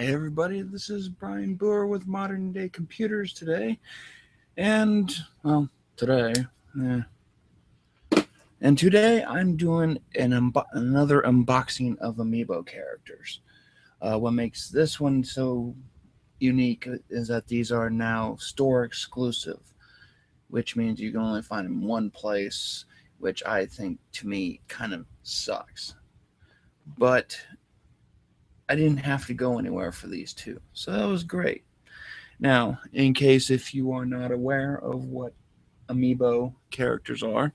Hey everybody, this is Brian Boer with Modern Day Computers today, and well, today, yeah, and today I'm doing another unboxing of Amiibo characters. What makes this one so unique is that these are now store exclusive, which means you can only find them one place, which I think to me kind of sucks. But I didn't have to go anywhere for these two, so that was great. Now, in case if you are not aware of what amiibo characters are,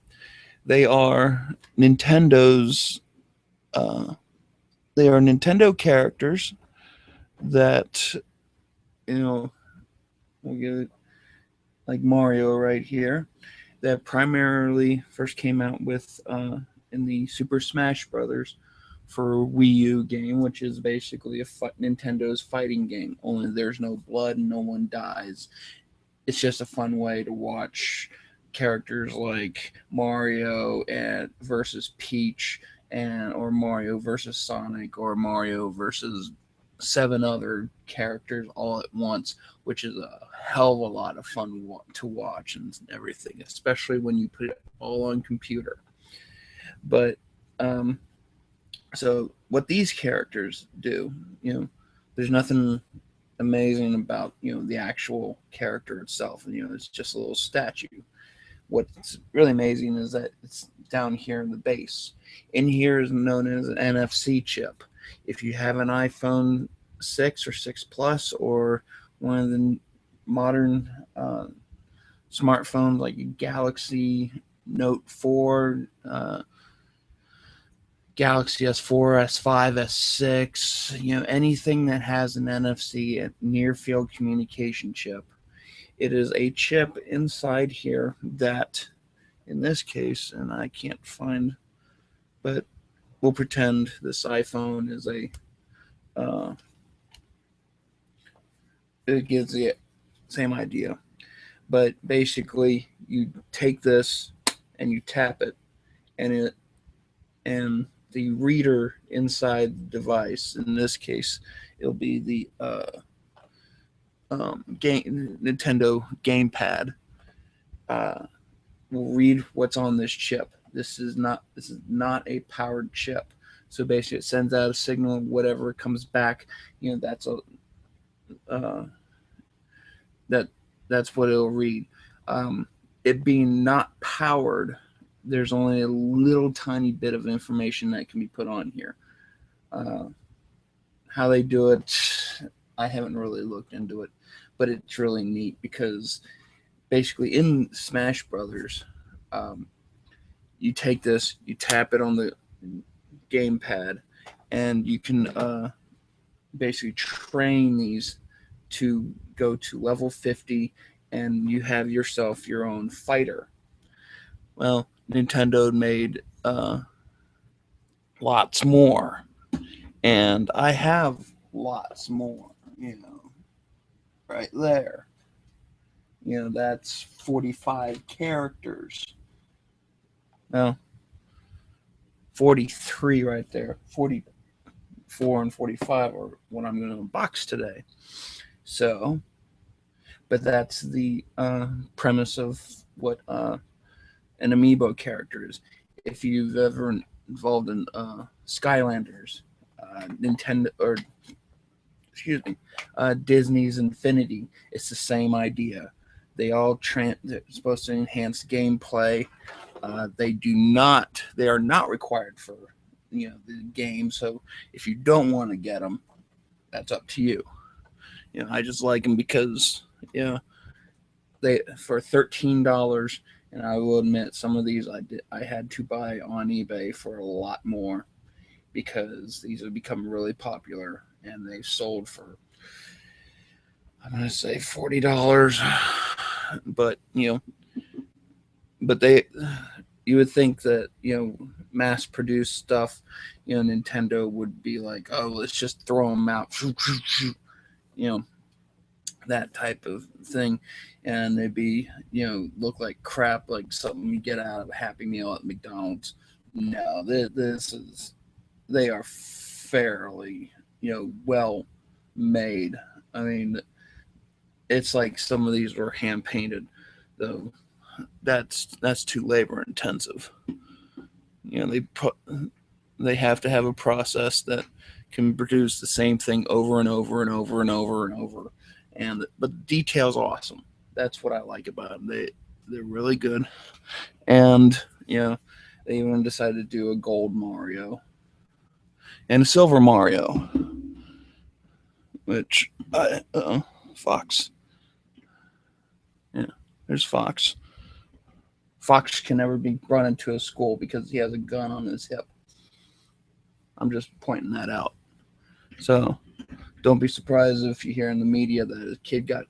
they are Nintendo's. Uh, they are Nintendo characters that you know. We'll get it like Mario right here. That primarily first came out with in the Super Smash Brothers for Wii U game, which is basically Nintendo's fighting game. Only there's no blood and no one dies. It's just a fun way to watch characters like Mario and versus Peach and or Mario versus Sonic or Mario versus seven other characters all at once, which is a hell of a lot of fun to watch and everything, especially when you put it all on computer. But um, so what these characters do, there's nothing amazing about the actual character itself. It's just a little statue. What's really amazing is that it's down here in the base. In here is known as an NFC chip. If you have an iPhone 6 or 6 Plus or one of the modern smartphones like Galaxy Note 4, Galaxy S4, S5, S6, anything that has an NFC, a near field communication chip. It is a chip inside here that, in this case, and I can't find, but we'll pretend this iPhone is it gives the same idea. But basically, you take this and you tap it, and the reader inside the device, in this case, it'll be the Nintendo gamepad, uh, will read what's on this chip. This is not a powered chip. So basically, it sends out a signal. Whatever comes back, that's a uh, that that's what it'll read. Um, it being not powered, there's only a little tiny bit of information that can be put on here. Uh, how they do it, I haven't really looked into it, but it's really neat because basically in Smash Brothers, um, you take this, you tap it on the gamepad, and you can basically train these to go to level 50, and you have yourself your own fighter. Well, Nintendo made lots more, and I have lots more, right there. That's 45 characters. Well, 43 right there. 44 and 45 are what I'm going to unbox today. So, but that's the premise of what an amiibo character is. If you've ever involved in Skylanders, Nintendo, or excuse me, Disney's Infinity, it's the same idea. They're supposed to enhance gameplay. They are not required for the game. So if you don't want to get them, that's up to you. I just like them because they for $13, and I will admit some of these I had to buy on eBay for a lot more because these have become really popular and they sold for, I'm gonna say, $40. But but they you would think that mass produced stuff, Nintendo would be like, oh, let's just throw them out, you know that type of thing, and they'd be look like crap, like something you get out of a Happy Meal at McDonald's. No, this is they are fairly well made. I mean, it's like some of these were hand painted, though. That's too labor intensive. You know, they have to have a process that can produce the same thing over and over and over and over and over. And but the detail's awesome. That's what I like about them. They're really good. And you know, they even decided to do a gold Mario and a silver Mario, which Fox. Yeah, there's Fox. Fox can never be brought into a school because he has a gun on his hip. I'm just pointing that out. So don't be surprised if you hear in the media that a kid got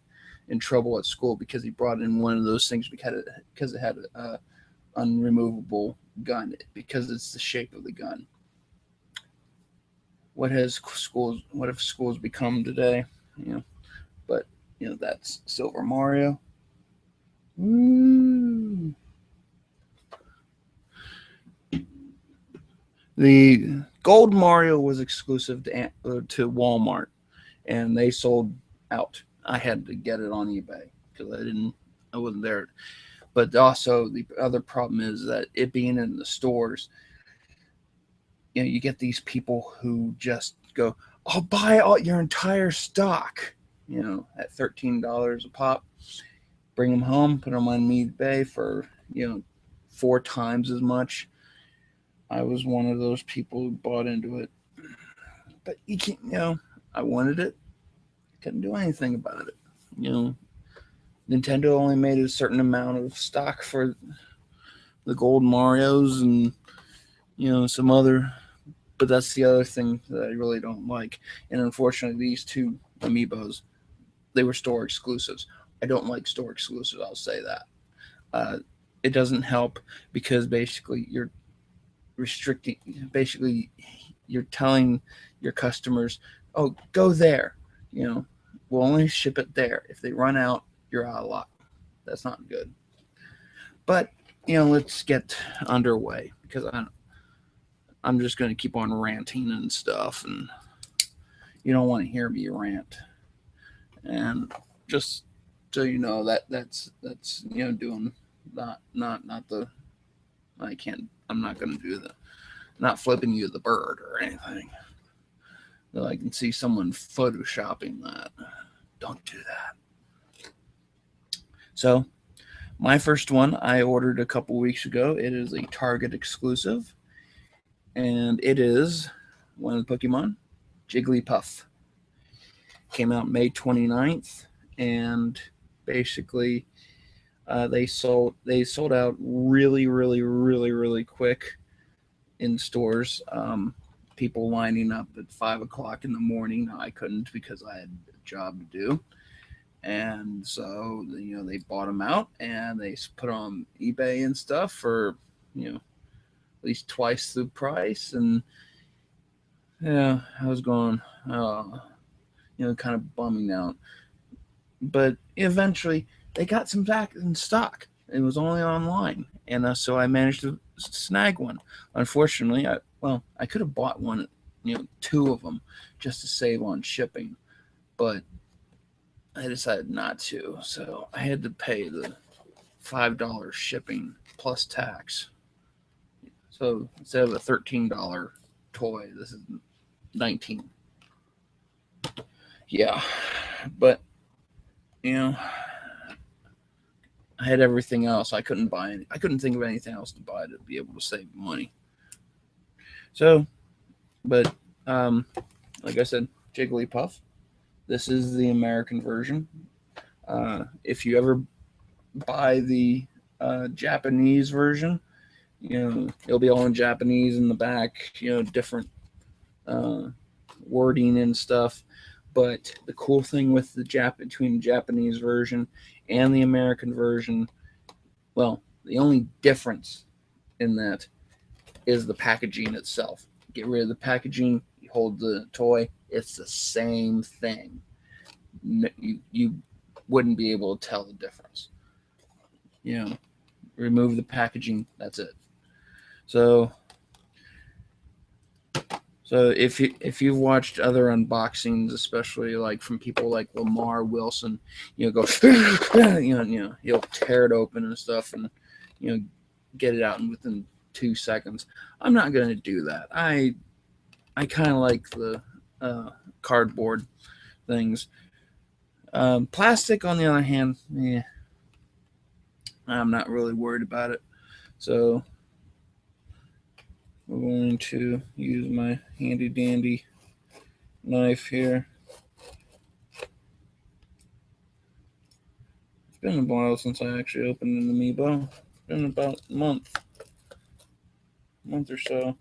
in trouble at school because he brought in one of those things because it had a unremovable gun because it's the shape of the gun. What have schools become today? You know, but you know that's Silver Mario. Woo. The Gold Mario was exclusive to Walmart, and they sold out. I had to get it on eBay because I wasn't there. But also the other problem is that it being in the stores, you know, you get these people who just go, "I'll buy all your entire stock," you know, at $13 a pop. Bring them home, put them on eBay for four times as much. I was one of those people who bought into it, but you can't. I wanted it. Couldn't do anything about it. You know, Nintendo only made a certain amount of stock for the gold Mario's and some other. But that's the other thing that I really don't like. And unfortunately, these two amiibos, they were store exclusives. I don't like store exclusives. I'll say that. It doesn't help because basically you're restricting. Basically, you're telling your customers, "Oh, go there." We'll only ship it there. If they run out, you're out of luck. That's not good. But let's get underway because I'm just going to keep on ranting and stuff, and you don't want to hear me rant. And just so you know that's doing not the I can't I'm not going to do the not flipping you the bird or anything. Though I can see someone photoshopping that. Don't do that. So my first one I ordered a couple weeks ago. It is a Target exclusive, and it is one of the Pokemon, Jigglypuff. Came out May 29th, and basically they sold out really, really, really, really quick in stores. People lining up at 5 o'clock in the morning. I couldn't because I had a job to do, and so they bought them out and they put on eBay and stuff for at least twice the price. And yeah, I was going, kind of bumming out. But eventually, they got some back in stock. It was only online, and so I managed to snag one. Unfortunately, I could have bought one, two of them, just to save on shipping, but I decided not to. So I had to pay the $5 shipping plus tax. So instead of a $13 toy, this is 19. Yeah, but you know, I had everything else. I couldn't buy any. I couldn't think of anything else to buy to be able to save money. So, but like I said, Jigglypuff. This is the American version. If you ever buy the Japanese version, it'll be all in Japanese in the back. Different uh, wording and stuff. But the cool thing with between the Japanese version and the American version, well, the only difference in that is the packaging itself. Get rid of the packaging, you hold the toy, it's the same thing. You wouldn't be able to tell the difference. Remove the packaging, that's it. So So if you've watched other unboxings, especially like from people like Lamar Wilson, go he'll tear it open and stuff, and get it out in within 2 seconds. I'm not gonna do that. I kind of like the cardboard things. Plastic, on the other hand, I'm not really worried about it. So we're going to use my handy dandy knife here. It's been a while since I actually opened an Amiibo. It's been about a month or so.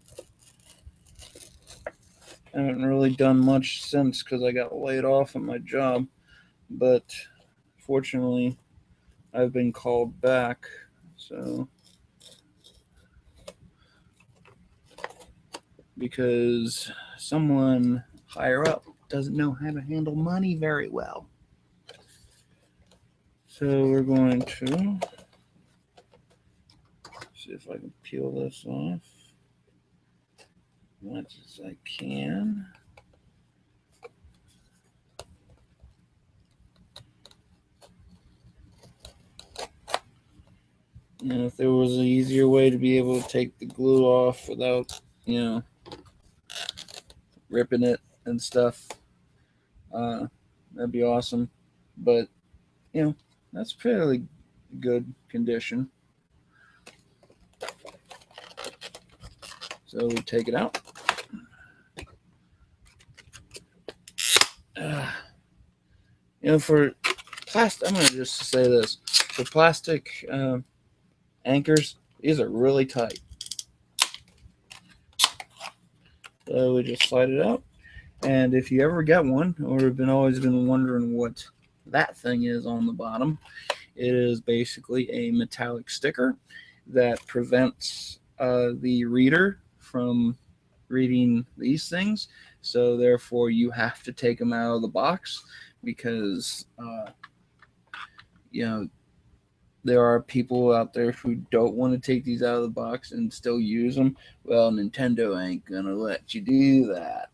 I haven't really done much since because I got laid off at my job, but fortunately I've been called back, so because someone higher up doesn't know how to handle money very well. So we're going to see if I can peel this off as much as I can. And if there was an easier way to be able to take the glue off without, ripping it and stuff, that'd be awesome. But, that's fairly good condition. So we take it out. For plastic, I'm going to just say this. For plastic anchors, these are really tight. So we just slide it out. And if you ever get one, or have always been wondering what that thing is on the bottom, it is basically a metallic sticker that prevents the reader from reading these things. So therefore, you have to take them out of the box because there are people out there who don't want to take these out of the box and still use them. Well, Nintendo ain't gonna let you do that.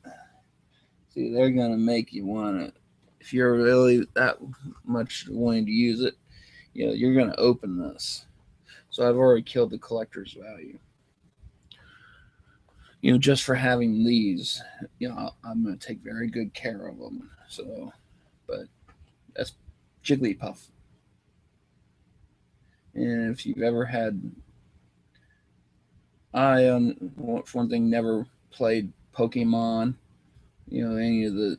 See, they're gonna make you want it. If you're really that much wanting to use it, you're gonna open this. So I've already killed the collector's value. Just for having these, I'm gonna take very good care of them. So, but that's Jigglypuff. And if you've ever had, for one thing, never played Pokemon, any of the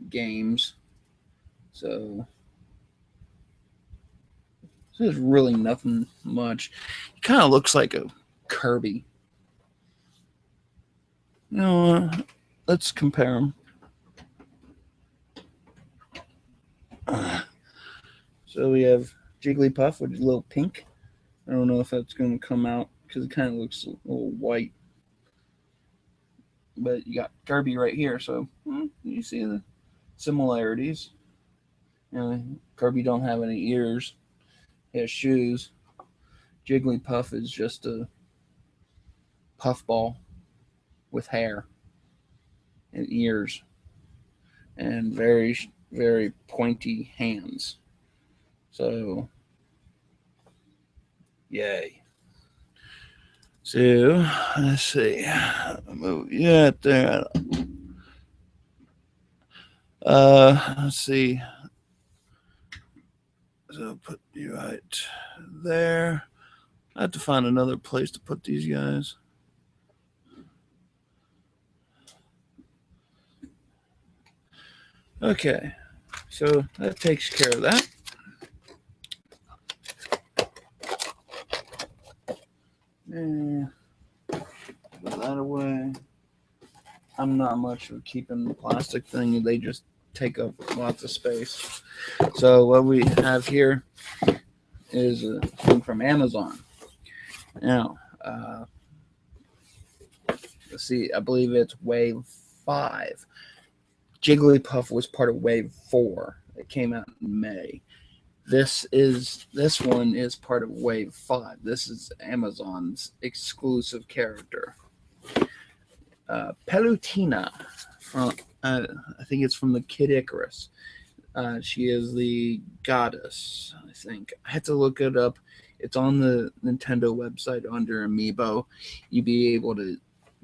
games. So there's really nothing much. It kind of looks like a Kirby. Let's compare them. So we have Jigglypuff, which is a little pink. I don't know if that's going to come out because it kind of looks a little white. But you got Kirby right here, so you see the similarities. Kirby don't have any ears. He has shoes. Jigglypuff is just a puffball with hair and ears and very, very pointy hands. So, yay. So, let's see. Move you out there. Let's see. So, put you right there. I have to find another place to put these guys. Okay, so that takes care of that. Yeah, put that away. I'm not much of keeping the plastic thing. They just take up lots of space. So what we have here is a thing from Amazon. Now, let's see. I believe it's Wave 5. Jigglypuff was part of Wave 4. It came out in May. This one is part of Wave 5. This is Amazon's exclusive character. Pelutina from I think it's from the Kid Icarus. She is the goddess, I think. I had to look it up. It's on the Nintendo website under Amiibo. You'd be able to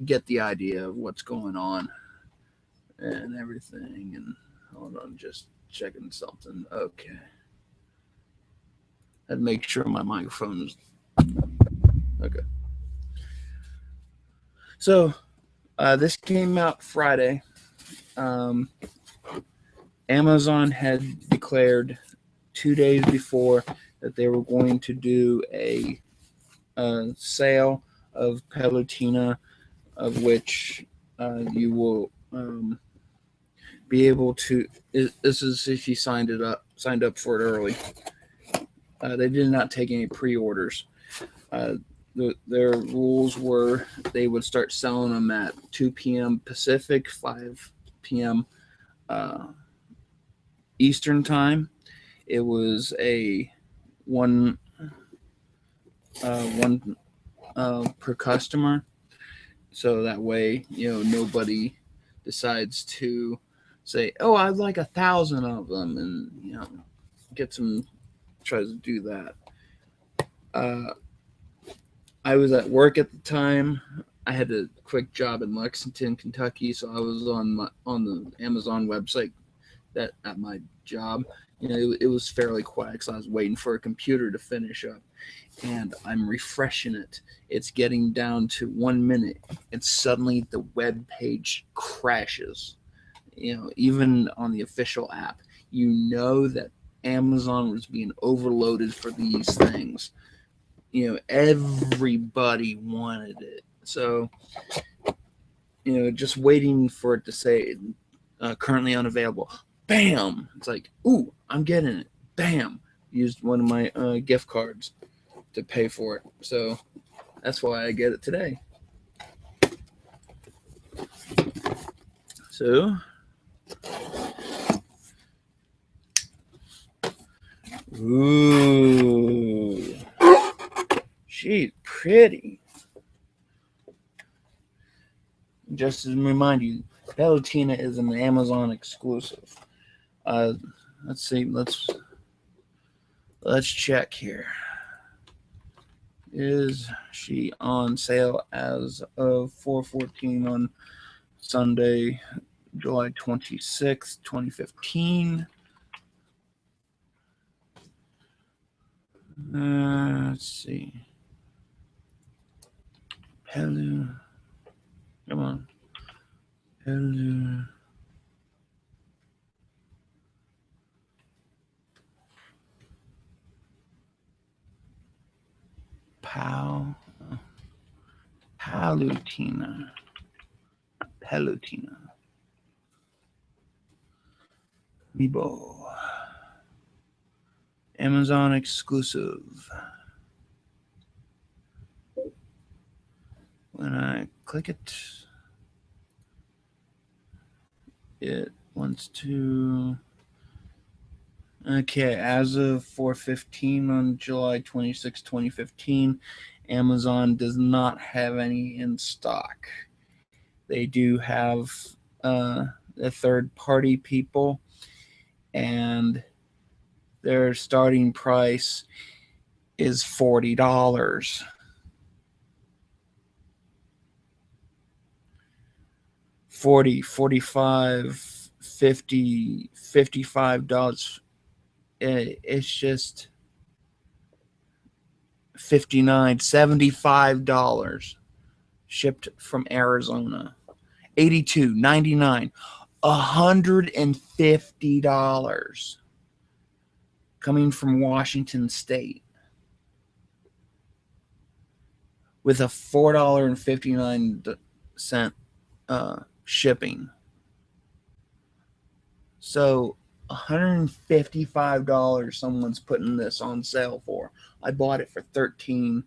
get the idea of what's going on and everything. And hold on, just checking something. Okay. I'd make sure my microphone's okay. So this came out Friday. Um, Amazon had declared 2 days before that they were going to do a sale of Pelutina, of which you will be able to. This is if you signed up for it early. They did not take any pre-orders. Their rules were they would start selling them at 2 p.m. Pacific, 5 p.m. Eastern time. It was a one per customer, so that way nobody decides to say, "Oh, I'd like 1,000 of them," and get some tries to do that. Uh, I was at work at the time. I had a quick job in Lexington, Kentucky, so I was on the Amazon website that at my job. It was fairly quiet because I was waiting for a computer to finish up, and I'm refreshing it. It's getting down to 1 minute, and suddenly the web page crashes. Even on the official app, that Amazon was being overloaded for these things. Everybody wanted it. So, just waiting for it to say currently unavailable. Bam! It's like, ooh, I'm getting it. Bam! Used one of my gift cards to pay for it. So that's why I get it today. So, ooh, she's pretty. Just to remind you, Pelutina is an Amazon exclusive. Let's see. Let's check here. Is she on sale as of 4/14 on Sunday, July 26th, 2015? Let's see. Pelu. Come on. Pelu. Palutina. Pelutina. Amiibo. Amazon exclusive. When I click it, it wants to. Okay, as of 4/15 on July 26, 2015, Amazon does not have any in stock. They do have the third-party people, and their starting price is $40. $40, $45, $50, $55. It's just $59, $75 shipped from Arizona. $82, $99, $150 coming from Washington State with a $4.59 shipping. So $155 someone's putting this on sale for. I bought it for $13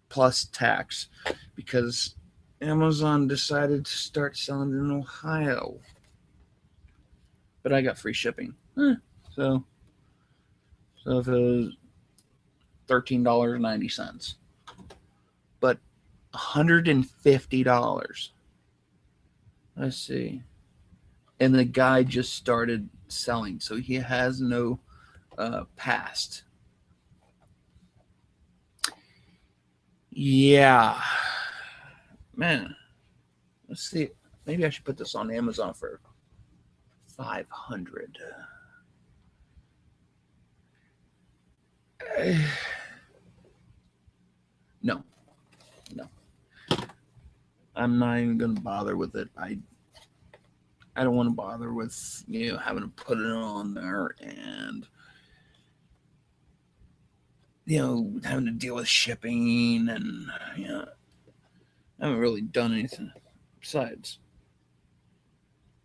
plus tax because Amazon decided to start selling in Ohio. But I got free shipping. So if it was $13.90. But $150 let's see. And the guy just started selling, so he has no past. Yeah, man. Let's see. Maybe I should put this on Amazon for 500. No, no. I'm not even gonna bother with it. I don't want to bother with having to put it on there and having to deal with shipping and I haven't really done anything. Besides,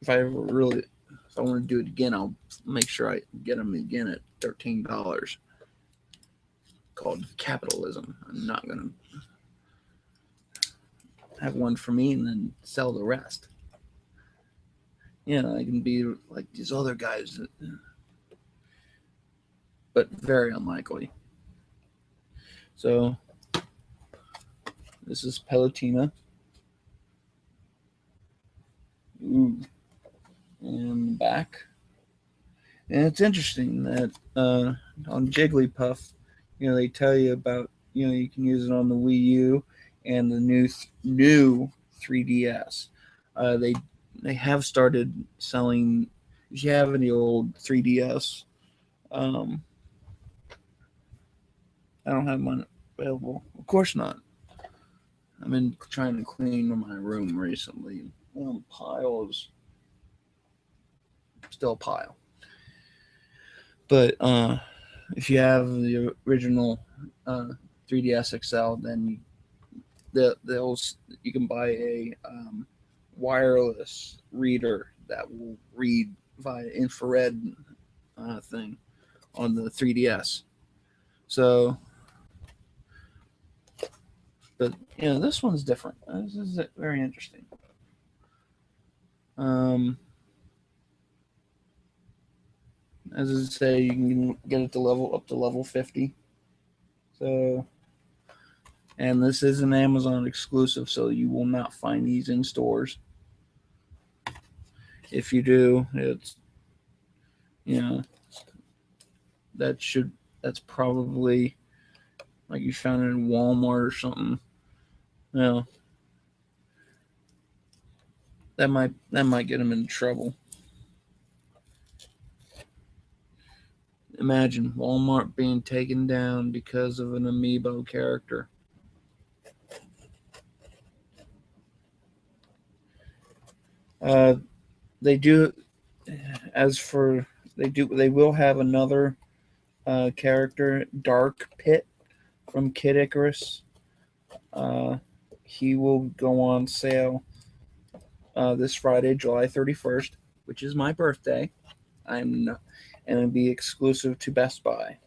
if I ever really if I want to do it again, I'll make sure I get them again at $13. Called capitalism. I'm not gonna have one for me and then sell the rest. I can be like these other guys, but very unlikely. So this is Pelotina. Ooh. And back. And it's interesting that on Jigglypuff, they tell you about, you can use it on the Wii U and the new 3DS. They have started selling. If you have any old 3DS, I don't have mine available. Of course not. I've been trying to clean my room recently. Piles, still a pile. But if you have the original 3DS XL, then you can buy a wireless reader that will read via infrared thing on the 3DS. So, but this one's different. This is very interesting. As I say, you can get it to up to level 50. So, and this is an Amazon exclusive, so you will not find these in stores. If you do, it's that's probably like you found it in Walmart or something. That might get them in trouble. Imagine Walmart being taken down because of an Amiibo character. They do. They will have another character, Dark Pit from Kid Icarus. He will go on sale this Friday, July 31st, which is my birthday. And it'll be exclusive to Best Buy.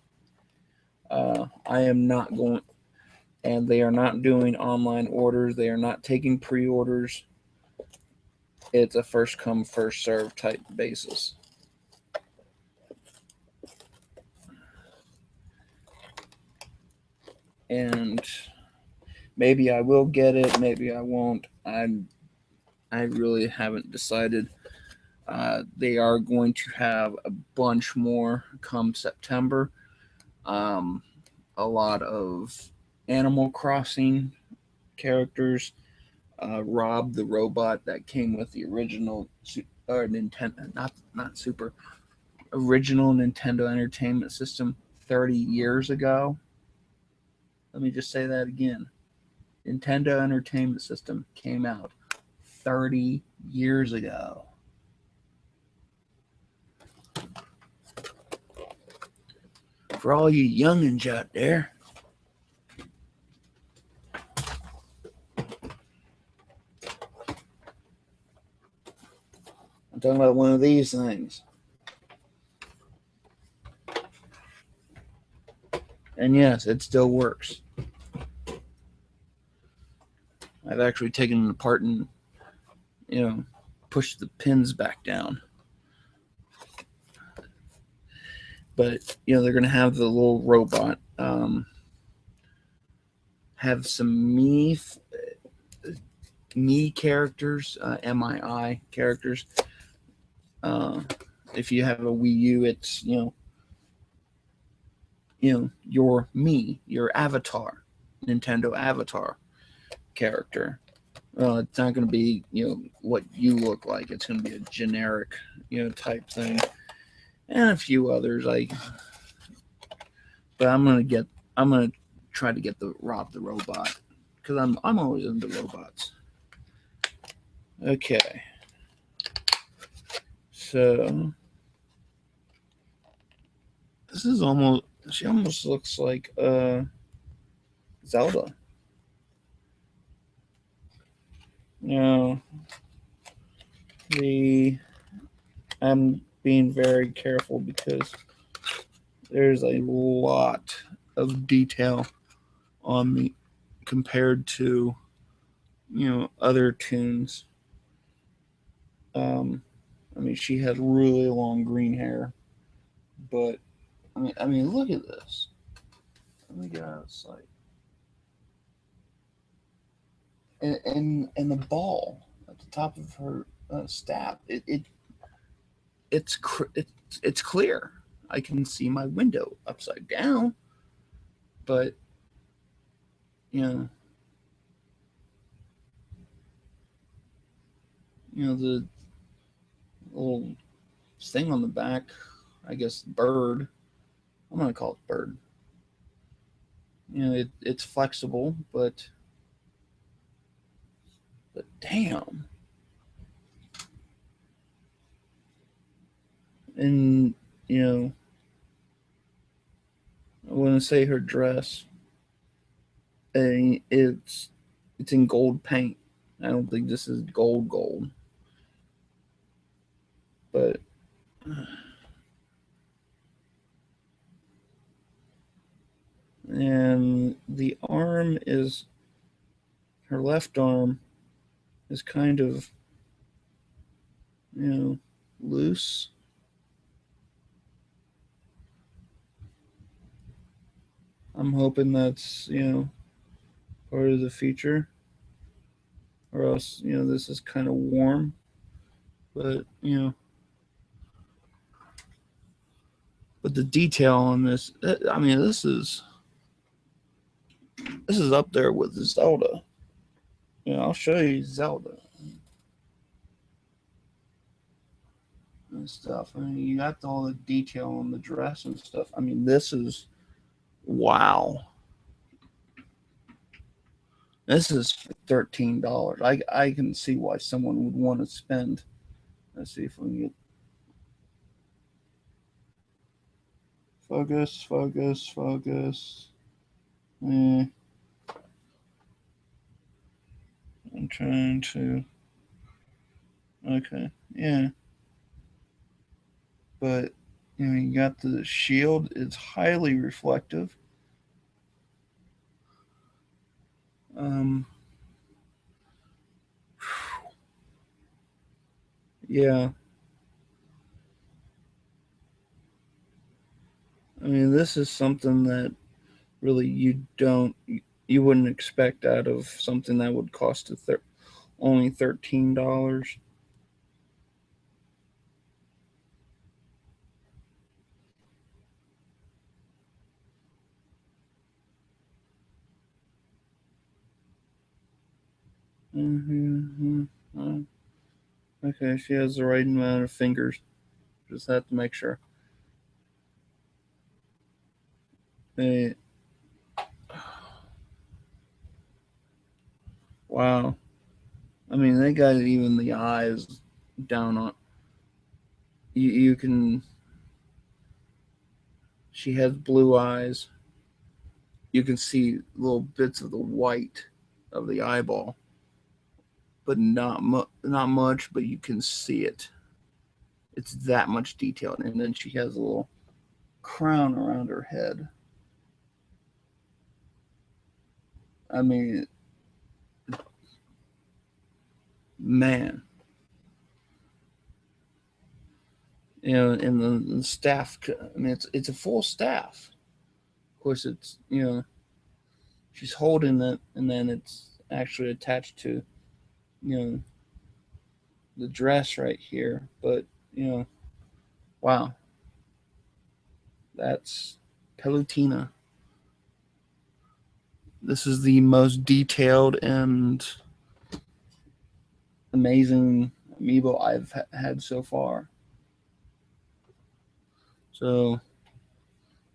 I am not going, and they are not doing online orders. They are not taking pre-orders. It's a first come, first serve type basis. And maybe I will get it, maybe I won't. I really haven't decided. They are going to have a bunch more come September. A lot of Animal Crossing characters. Rob the robot that came with the original Nintendo, not Super, original Nintendo Entertainment System 30 years ago. Let me just say that again. Nintendo Entertainment System came out 30 years ago. For all you youngins out there, I'm talking about one of these things. And yes, it still works. I've actually taken it apart and, pushed the pins back down. But, they're going to have the little robot have some me characters, MII characters. If you have a Wii U, it's your me, your avatar, Nintendo avatar character. It's not going to be what you look like. It's going to be a generic type thing, and a few others. But I'm gonna try to get the Rob the Robot because I'm always into robots. Okay, so this is almost. She almost looks like Zelda. Now, I'm being very careful because there's a lot of detail on me compared to other tunes. I mean, she has really long green hair, but I mean, look at this. Let me get out of sight. And the ball at the top of her staff, it's clear. I can see my window upside down, but you know, the little thing on the back. I guess bird. I'm gonna call it bird. It's flexible, but damn. And you know, I want to say her dress. It's in gold paint. I don't think this is gold, but and the arm is her left arm is kind of loose. I'm hoping that's part of the feature, or else this is kind of warm. But but the detail on this, I mean, this is up there with Zelda. I'll show you Zelda and stuff. I mean, you got all the detail on the dress and stuff. I mean, this is wow. This is $13. I can see why someone would want to spend. Let's see if we can get focus. I'm trying to. Okay, yeah, but you got the shield. It's highly reflective. Um, yeah. I mean, this is something that really you wouldn't expect out of something that would cost only $13. Mm-hmm. Okay, she has the right amount of fingers. Just have to make sure. Hey, wow. I mean, they got even the eyes down on. You can. She has blue eyes. You can see little bits of the white of the eyeball, but not much. But you can see it. It's that much detail, and then she has a little crown around her head. I mean, man, and the staff. I mean, it's a full staff. Of course, it's she's holding it, and then it's actually attached to the dress right here, but wow, that's Pelutina. This is the most detailed and amazing amiibo I've had so far. So,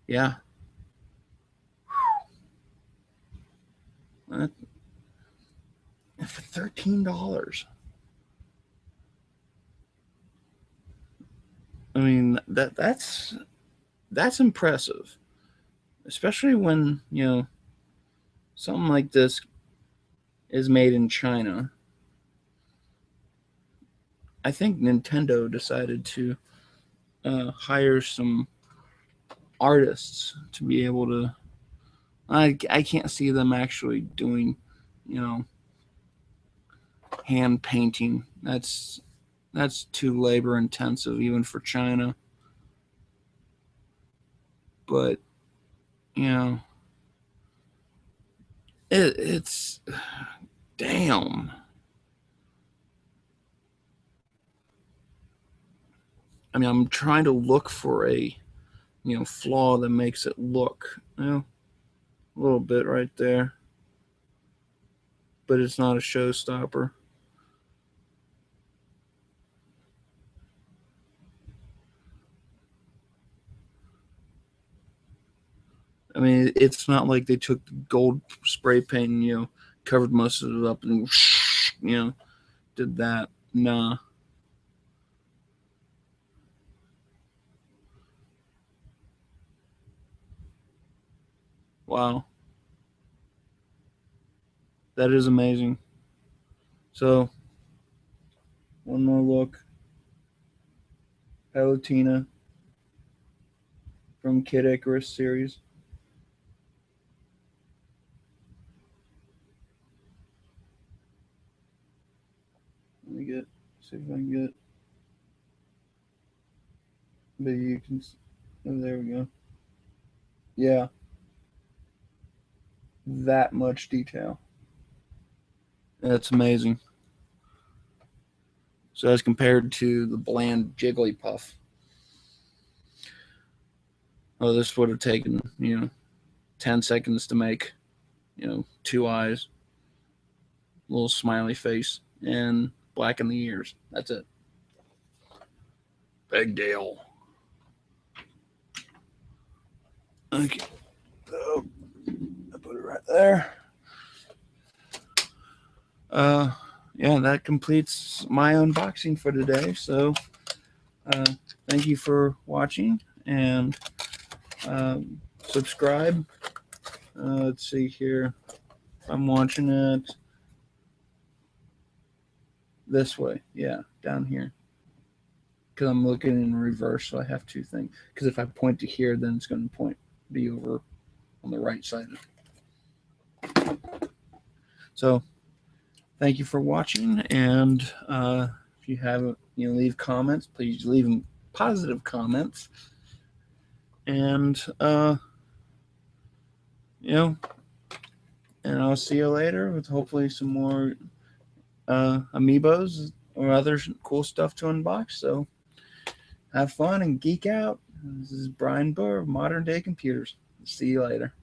yeah, for $13. I mean that's impressive, especially when something like this is made in China. I think Nintendo decided to hire some artists to be able to. I can't see them actually doing, you know, hand painting. That's too labor intensive even for China. But you know, it's damn. I mean, I'm trying to look for a flaw that makes it look a little bit right there, but it's not a showstopper. I mean, it's not like they took gold spray paint and covered most of it up and did that. Nah. Wow, that is amazing. So one more look. Palutena from Kid Icarus series. Let me see if I can get. Maybe you can. Oh, there we go. Yeah, that much detail. That's amazing. So as compared to the bland Jigglypuff, oh, this would have taken 10 seconds to make. Two eyes, little smiley face, and blacken the ears. That's it. Big deal. Okay. So I put it right there. Uh, yeah, that completes my unboxing for today. So, uh, thank you for watching and subscribe. Let's see here. I'm watching it this way. Yeah, down here. Because I'm looking in reverse, so I have two things. Because if I point to here, then it's going to be over on the right side. So, thank you for watching, and if you haven't, leave comments. Please leave them positive comments, and and I'll see you later with hopefully some more amiibos or other cool stuff to unbox. So have fun and geek out. This is Brian Burr of Modern Day Computers. See you later.